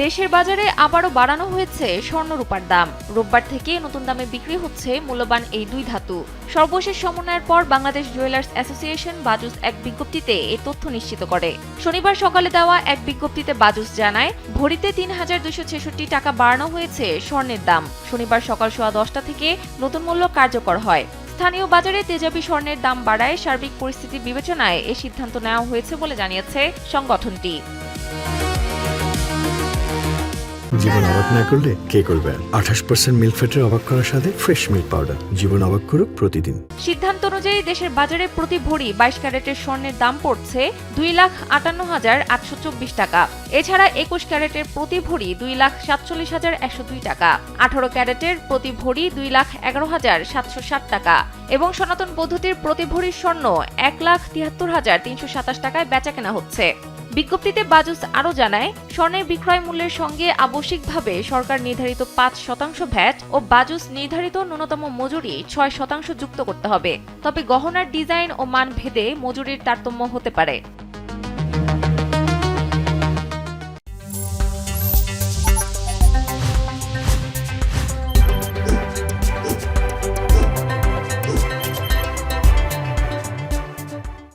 দেশের বাজারে আবারও বাড়ানো হয়েছে স্বর্ণ রূপার দাম। রোববার থেকে নতুন দামে বিক্রি হচ্ছে মূল্যবান এই দুই ধাতু। সর্বশেষ সমন্বয়ের পর বাংলাদেশ জুয়েলার্স অ্যাসোসিয়েশন বাজুস এক বিজ্ঞপ্তিতে এই তথ্য নিশ্চিত করে। শনিবার সকালে দেওয়া এক বিজ্ঞপ্তিতে বাজুস জানায়, ভরিতে ৩,২৬৬ টাকা বাড়ানো হয়েছে স্বর্ণের দাম। শনিবার সকাল 10:15 থেকে নতুন মূল্য কার্যকর হয়। স্থানীয় বাজারে তেজাবি স্বর্ণের দাম বাড়ায় সার্বিক পরিস্থিতি বিবেচনায় এ সিদ্ধান্ত নেওয়া হয়েছে বলে জানিয়েছে সংগঠনটি। জীবন অবাক না করলে কে করবে? 28% মিল্ক ফ্যাটের অবাক করার সাথে ফ্রেশ মিল্ক পাউডার। জীবন অবাক করুক প্রতিদিন। সিদ্ধান্ত অনুযায়ী দেশের বাজারে প্রতি ভরি 22 ক্যারেটের স্বর্ণের দাম পড়ছে 2,58,824 টাকা। এছাড়া 21 ক্যারেটের প্রতি ভরি 2,47,102 টাকা, 18 ক্যারেটের প্রতি ভরি 2,11,760 টাকা এবং সনাতন পদ্ধতির প্রতি ভরি স্বর্ণ 1,73,327 টাকায় বেচাকেনা হচ্ছে। বিজ্ঞপ্তিতে বাজুস আরও জানায়, স্বর্ণের বিক্রয় মূল্যের সঙ্গে আবশ্যিকভাবে সরকার নির্ধারিত 5% ভ্যাট ও বাজুস নির্ধারিত ন্যূনতম মজুরি 6% যুক্ত করতে হবে। তবে গহনার ডিজাইন ও মান ভেদে মজুরির তারতম্য হতে পারে।